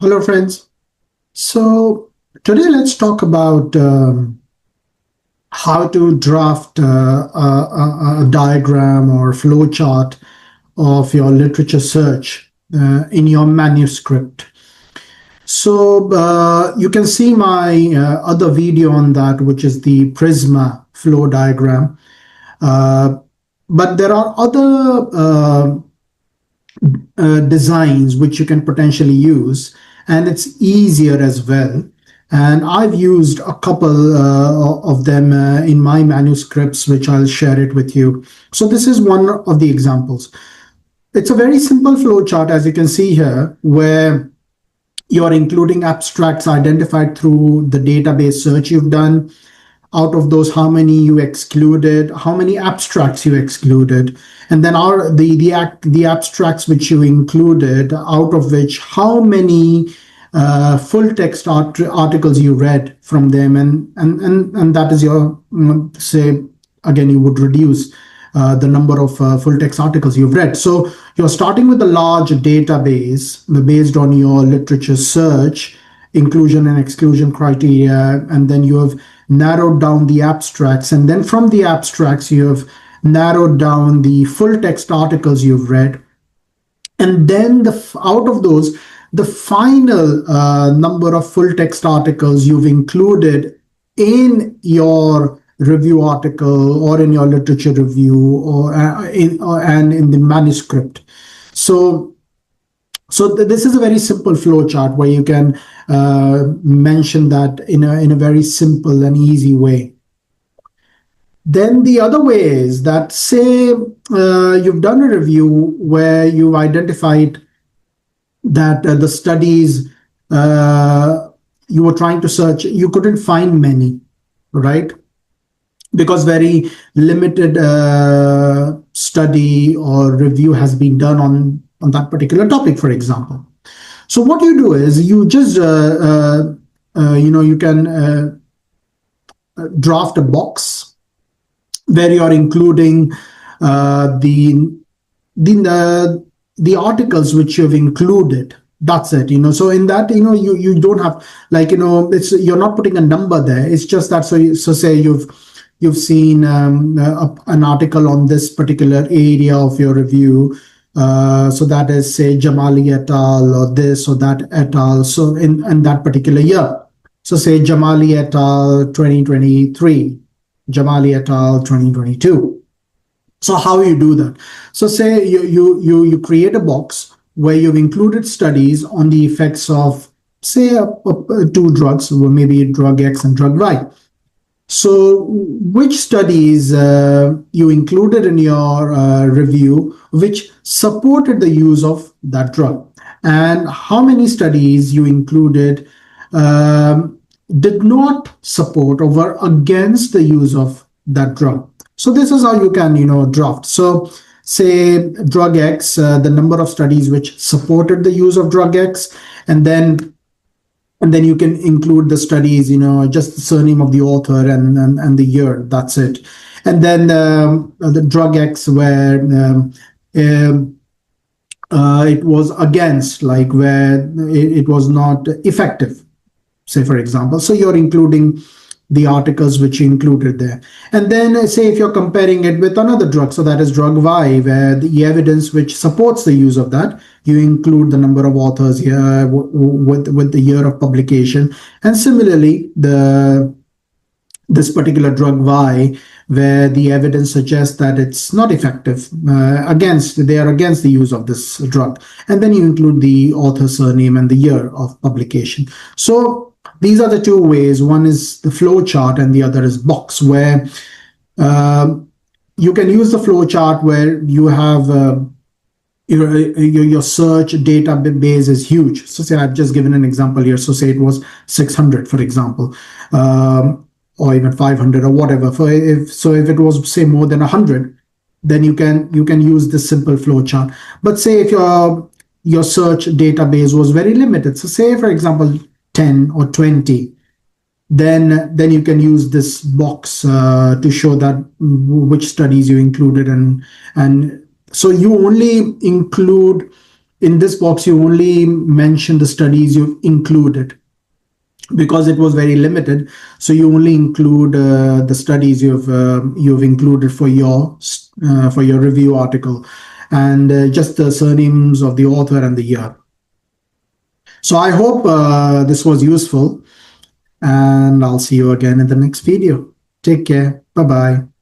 Hello, friends. So today let's talk about how to draft a diagram or flowchart of your literature search in your manuscript. So you can see my other video on that, which is the PRISMA flow diagram. Uh, but there are other designs which you can potentially use, and it's easier as well. And I've used a couple of them in my manuscripts, which I'll share it with you. So this is one of the examples. It's a very simple flow chart, as you can see here, where you're including abstracts identified through the database search you've done. Out of those, how many you excluded, how many abstracts you excluded, and then are the abstracts which you included, out of which how many full text articles you read from them, and that is your say again, you would reduce the number of full text articles you've read. So you're starting with a large database based on your literature search, inclusion and exclusion criteria, and then you have narrowed down the abstracts, and then from the abstracts you have narrowed down the full text articles you've read, and then out of those, the final number of full text articles you've included in your review article or in your literature review and in the manuscript. So this is a very simple flow chart where you can mention that in a very simple and easy way. Then the other way is that, say you've done a review where you've identified that the studies you were trying to search, you couldn't find many, right? Because very limited study or review has been done on that particular topic, for example. So what you do is you just you can draft a box where you are including the articles which you've included. That's it. So in that, you don't have, like, it's, you're not putting a number there. It's just that, so say you've seen an article on this particular area of your review. So that is, say, Jamali et al. Or this or that et al. So in that particular year. So say Jamali et al. 2023, Jamali et al. 2022. So how you do that? So say you create a box where you've included studies on the effects of, say, two drugs, or maybe drug X and drug Y. So which studies you included in your review which supported the use of that drug, and how many studies you included did not support or were against the use of that drug. So this is how you can draft. So say drug X, the number of studies which supported the use of drug X, and then you can include the studies, just the surname of the author and the year. That's it. And then the drug X where it was against, like where it was not effective, say, for example. So you're including the articles which you included there. And then say if you're comparing it with another drug, so that is drug Y, where the evidence which supports the use of that, you include the number of authors here with the year of publication. And similarly, this particular drug Y, where the evidence suggests that it's not effective, they are against the use of this drug. And then you include the author surname and the year of publication. So these are the two ways. One is the flow chart and the other is box, where you can use the flow chart where you have your search database is huge. So say I've just given an example here. So say it was 600, for example, or even 500 or whatever. If it was, say, more than 100, then you can use this simple flow chart. But say if your search database was very limited, so say, for example, 10 or 20, then you can use this box to show that which studies you included, and so you only include in this box you only mention the studies you've included, because it was very limited. So you only include the studies you've included for your review article, and just the surnames of the author and the year. So I hope this was useful, and I'll see you again in the next video. Take care. Bye bye.